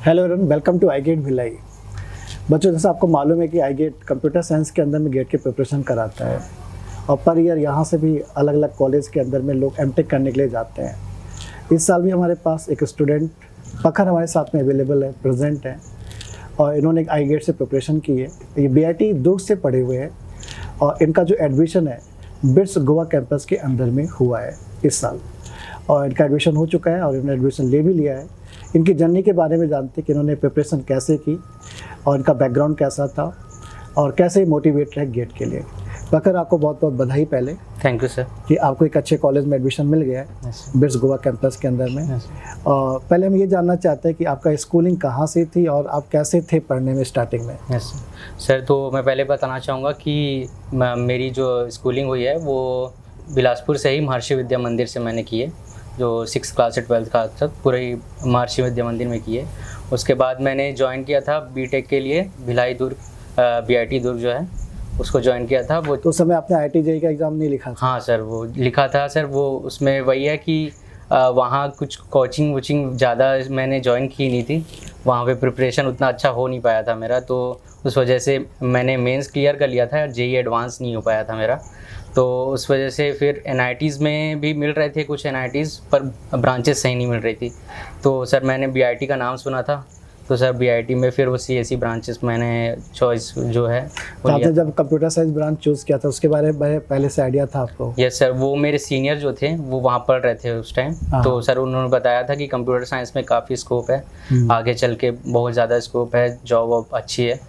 Hello everyone, welcome to I get Bhilai. बच्चों, जैसा आपको मालूम है कि आई गेट कंप्यूटर साइंस के अंदर में गेट की प्रिपरेशन कराता है और पर ईयर यहाँ से भी अलग अलग कॉलेज के अंदर में लोग एमटेक करने के लिए जाते हैं। इस साल भी हमारे पास एक स्टूडेंट पखर हमारे साथ में अवेलेबल है, प्रेजेंट है और इन्होंने एक आई गेट से प्रिपरेशन की है। ये BIT दुर्ग से पढ़े हुए हैं और इनका जो एडमिशन है बिट्स गोवा कैंपस के अंदर में हुआ है इस साल और इनका एडमिशन हो चुका है और इन्होंने एडमिशन ले भी लिया है। इनकी जर्नी के बारे में जानते हैं कि इन्होंने प्रिपरेशन कैसे की और इनका बैकग्राउंड कैसा था और कैसे मोटिवेट रहे गेट के लिए। बकर, आपको बहुत बहुत बधाई पहले। थैंक यू सर कि आपको एक अच्छे कॉलेज में एडमिशन मिल गया है बिट्स गोवा कैंपस के अंदर में। और पहले हम ये जानना चाहते हैं कि आपका स्कूलिंग कहाँ से थी और आप कैसे थे पढ़ने में स्टार्टिंग में। सर, तो मैं पहले बताना चाहूँगा कि मेरी जो स्कूलिंग हुई है वो बिलासपुर से ही महर्षि विद्या मंदिर से मैंने की है, जो 6th क्लास से 12th क्लास तक पूरे महर्षि विद्या मंदिर में की है। उसके बाद मैंने ज्वाइन किया था बीटेक के लिए भिलाई दुर्ग, BIT दुर्ग जो है उसको ज्वाइन किया था। वो तो उस समय आपने IIT JEE का एग्ज़ाम नहीं लिखा था? हाँ सर, वो लिखा था सर। वो उसमें वही है कि वहाँ कुछ कोचिंग वोचिंग ज़्यादा मैंने ज्वाइन की नहीं थी, वहाँ पे प्रिपरेशन उतना अच्छा हो नहीं पाया था मेरा, तो उस वजह से मैंने मेंस क्लियर कर लिया था, JEE एडवांस नहीं हो पाया था मेरा। तो उस वजह से फिर NITs में भी मिल रहे थे कुछ NITs, पर ब्रांचेस सही नहीं मिल रही थी। तो सर मैंने BIT का नाम सुना था, तो सर BIT में फिर वो CSE ब्रांचेस मैंने चॉइस जो है तो आपने जब कंप्यूटर साइंस ब्रांच चूज़ किया था उसके बारे में पहले से आइडिया था आपको? यस सर, वो मेरे सीनियर जो थे वो वहाँ पढ़ रहे थे उस टाइम, तो सर उन्होंने बताया था कि कंप्यूटर साइंस में काफ़ी स्कोप है, आगे चल के बहुत ज़्यादा स्कोप है, जॉब अच्छी है,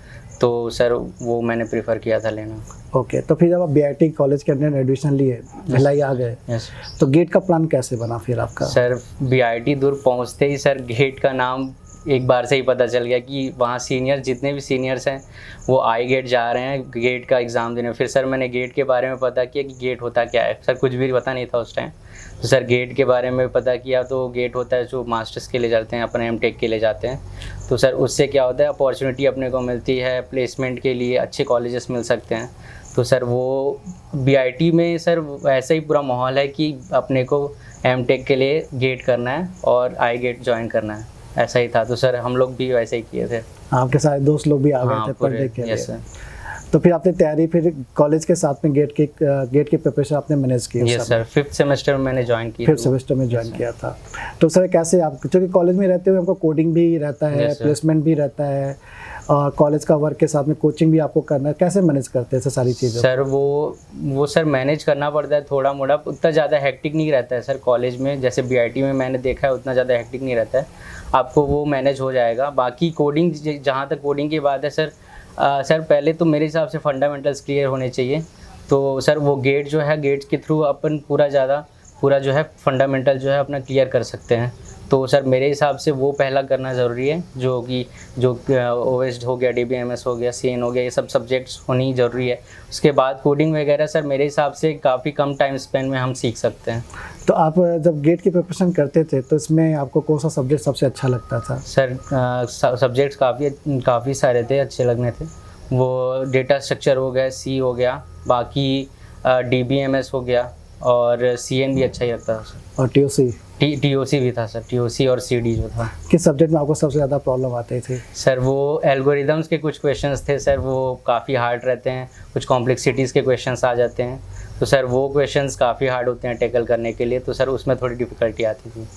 तो सर वो मैंने प्रेफर किया था लेना। ओके, तो फिर जब आप BIT कॉलेज के अंदर एडमिशन लिए, भिलाई आ गए, तो गेट का प्लान कैसे बना फिर आपका? सर BIT दुर्ग पहुंचते ही सर गेट का नाम एक बार से ही पता चल गया कि वहाँ सीनियर जितने भी सीनियर्स हैं वो आई गेट जा रहे हैं गेट का एग्ज़ाम देने। फिर सर मैंने गेट के बारे में पता किया कि गेट होता क्या है। सर कुछ भी पता नहीं था उस टाइम, तो सर गेट के बारे में पता किया तो गेट होता है जो मास्टर्स के लिए जाते हैं, अपने MTech के लिए जाते हैं। तो सर उससे क्या होता है, अपॉर्चुनिटी अपने को मिलती है, प्लेसमेंट के लिए अच्छे कॉलेजेस मिल सकते हैं। तो सर वो BIT में सर ऐसा ही पूरा माहौल है कि अपने को MTech के लिए गेट करना है और आई गेट ज्वाइन करना है, ऐसा ही था। तो सर हम लोग भी वैसे ही किए थे। आपके सारे दोस्त लोग भी आ गए थे पढ़ने के लिए? सर। तो फिर आपने तैयारी फिर कॉलेज के साथ में गेट की प्रिपरेशन आपने मैनेज की? यस सर, 5th सेमेस्टर में मैंने ज्वाइन की। 5th सेमेस्टर में ज्वाइन किया था। तो सर कैसे आप, क्योंकि कॉलेज में रहते हुए हमको कोडिंग भी रहता है, प्लेसमेंट भी रहता है और कॉलेज का वर्क के साथ में कोचिंग भी आपको करना है, कैसे मैनेज करते हैं सारी चीज़ें? सर वो सर मैनेज करना पड़ता है थोड़ा मोड़ा, उतना ज़्यादा हेक्टिक नहीं रहता है सर कॉलेज में, जैसे BIT में मैंने देखा है उतना ज़्यादा हेक्टिक नहीं रहता है, आपको वो मैनेज हो जाएगा। बाकी कोडिंग, जहाँ तक कोडिंग की बात है सर, सर पहले तो मेरे हिसाब से फंडामेंटल्स क्लियर होने चाहिए। तो सर वो गेट जो है, गेट के थ्रू अपन पूरा जो है फंडामेंटल जो है अपना क्लियर कर सकते हैं। तो सर मेरे हिसाब से वो पहला करना ज़रूरी है, जो OS हो गया, DBMS हो गया, CN हो गया, ये सब सब्जेक्ट्स होनी ज़रूरी है। उसके बाद कोडिंग वगैरह सर मेरे हिसाब से काफ़ी कम टाइम स्पेन में हम सीख सकते हैं। तो आप जब गेट की प्रिपरेशन करते थे तो इसमें आपको कौन सा सब्जेक्ट सबसे अच्छा लगता था? सर सब्जेक्ट्स काफ़ी सारे थे, अच्छे लगने थे। वो डेटा स्ट्रक्चर हो गया, C हो गया, बाकी DBMS हो गया और CN भी अच्छा ही लगता था सर। और TOC भी था सर, TOC और CD जो था। किस सब्जेक्ट में आपको सबसे ज़्यादा प्रॉब्लम आती थी? सर वो एल्गोरिदम्स के कुछ क्वेश्चंस थे सर, वो काफ़ी हार्ड रहते हैं, कुछ कॉम्प्लेक्सिटीज़ के क्वेश्चंस आ जाते हैं, तो सर वो क्वेश्चंस काफ़ी हार्ड होते हैं टैकल करने के लिए, तो सर उसमें थोड़ी डिफ़िकल्टी आती थी।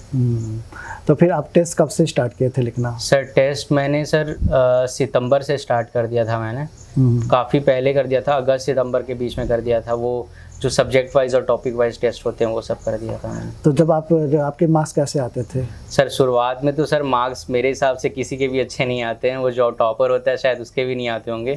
तो फिर आप टेस्ट कब से स्टार्ट किए थे लिखना? सर टेस्ट मैंने सर सितंबर से स्टार्ट कर दिया था मैंने, काफ़ी पहले कर दिया था, अगस्त सितंबर के बीच में कर दिया था। वो जो सब्जेक्ट वाइज और टॉपिक वाइज टेस्ट होते हैं वो सब कर दिया था मैंने। तो जब आपके मार्क्स कैसे आते थे? सर शुरुआत में तो सर मार्क्स मेरे हिसाब से किसी के भी अच्छे नहीं आते हैं, वो जो टॉपर होता है शायद उसके भी नहीं आते होंगे।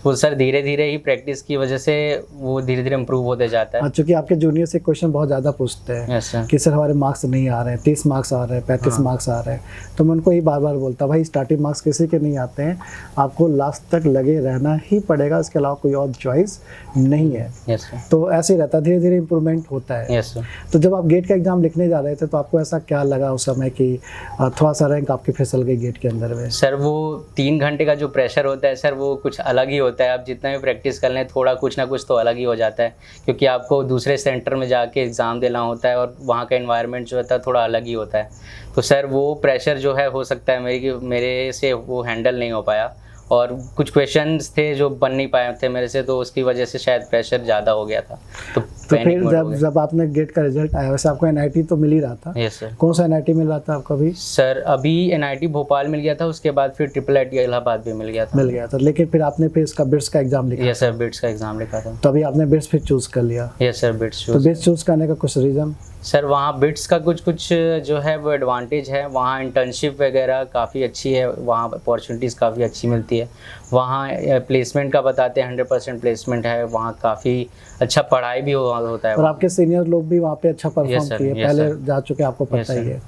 वो सर धीरे धीरे ही प्रैक्टिस की वजह से वो धीरे धीरे इम्प्रूव होते जाता है। चूँकि आपके जूनियर से क्वेश्चन बहुत ज़्यादा पूछते हैं कि सर हमारे मार्क्स नहीं आ रहे हैं, 30 मार्क्स आ रहे हैं, 35 मार्क्स आ रहे हैं, तो मैं उनको ही बार बार बोलता भाई स्टार्टिंग मार्क्स किसी के नहीं आते हैं, आपको लास्ट तक लगे रहना ही पड़ेगा, इसके अलावा कोई और चॉइस नहीं है। यस। तो ऐसे ऐसे ही रहता है, धीरे धीरे इम्प्रूवमेंट होता है। Yes sir. तो जब आप गेट का एग्ज़ाम लिखने जा रहे थे तो आपको ऐसा क्या लगा उस समय कि थोड़ा सा रैंक आपकी फिसल गई गेट के अंदर में? सर वो 3 घंटे का जो प्रेशर होता है सर, वो कुछ अलग ही होता है। आप जितना भी प्रैक्टिस कर लें, थोड़ा कुछ ना कुछ तो अलग ही हो जाता है, क्योंकि आपको दूसरे सेंटर में जाके एग्ज़ाम देना होता है और वहाँ का एनवायरनमेंट जो होता है थोड़ा अलग ही होता है। तो सर वो प्रेशर जो है, हो सकता है मेरे से वो हैंडल नहीं हो पाया, और कुछ क्वेश्चंस थे जो बन नहीं पाए थे मेरे से, तो उसकी वजह से शायद प्रेशर ज़्यादा हो गया था। तो फिर जब आपने गेट का रिजल्ट आया, वैसे आपको एनआईटी तो मिल ही रहा था? Yes sir. कौन सा एनआईटी मिल रहा था आपको अभी? सर अभी एनआईटी भोपाल मिल गया था, उसके बाद फिर IIIT इलाहाबाद भी मिल गया था। लेकिन फिर आपने फिर इसका बिट्स का एग्जाम लिखा? यस सर, बिट्स का एग्ज़ाम लिखा था। तो अभी आपने बिट्स फिर चूज़ कर लिया? यस सर, बिट्स तो बिट्स चूज़ करने का कुछ रीज़न? सर वहाँ बिट्स का कुछ जो है वो एडवांटेज है, वहाँ इंटर्नशिप वगैरह काफ़ी अच्छी है, वहाँ अपॉर्चुनिटीज़ काफ़ी अच्छी मिलती है, वहाँ प्लेसमेंट का बताते हैं 100% प्लेसमेंट है, वहाँ काफ़ी अच्छा पढ़ाई भी होता है। और आपके सीनियर लोग भी वहाँ पे अच्छा परफॉर्म किए, पहले जा चुके, आपको पता ही है।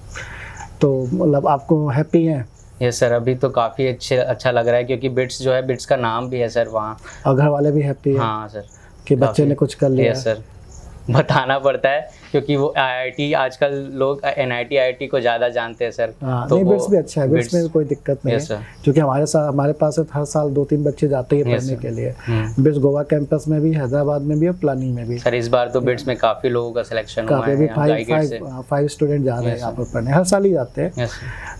तो मतलब आपको हैप्पी हैं? यस सर, अभी तो काफ़ी अच्छा लग रहा है, क्योंकि बिट्स जो है, बिट्स का नाम भी है सर वहाँ। और घर वाले भी हैप्पी हैं? हाँ सर, कि बच्चे ने कुछ कर लिया? यस सर, बताना पड़ता है, क्योंकि वो IIT आजकल लोग NIT IIT को ज़्यादा जानते हैं सर। तो नहीं, बिट्स भी अच्छा है, बिट्स में कोई दिक्कत नहीं है, क्योंकि हमारे पास हर साल 2-3 बच्चे जाते हैं पढ़ने के लिए। बिट्स गोवा कैंपस में भी, हैदराबाद में भी और प्लानिंग में भी। सर इस बार तो बिट्स में काफ़ी लोगों का सिलेक्शन हुआ है, 5 स्टूडेंट जा रहे हैं यहाँ पर पढ़ने, हर साल ही जाते हैं।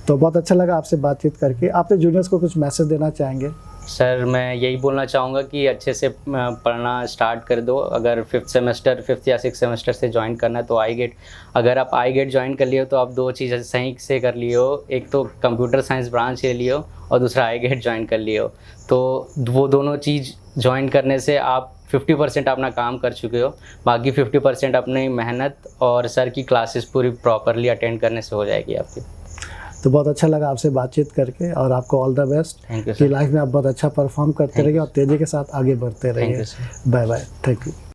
तो बहुत अच्छा लगा आपसे बातचीत करके। आपने जूनियर्स को कुछ मैसेज देना चाहेंगे? सर मैं यही बोलना चाहूँगा कि अच्छे से पढ़ना स्टार्ट कर दो। अगर 5th या 6th सेमेस्टर से ज्वाइन करना है तो IGATE, अगर आप IGATE ज्वाइन कर लियो तो आप 2 चीज़ें सही से कर लियो, एक तो कंप्यूटर साइंस ब्रांच ले लियो और दूसरा IGATE ज्वाइन कर लियो। तो वो दोनों चीज़ ज्वाइन करने से आप 50% अपना काम कर चुके हो, बाकी 50% अपनी मेहनत और सर की क्लासेस पूरी प्रॉपरली अटेंड करने से हो जाएगी आपकी। तो बहुत अच्छा लगा आपसे बातचीत करके, और आपको ऑल द बेस्ट कि लाइफ में आप बहुत अच्छा परफॉर्म करते रहिए और तेज़ी के साथ आगे बढ़ते रहिए। Bye bye, thank you.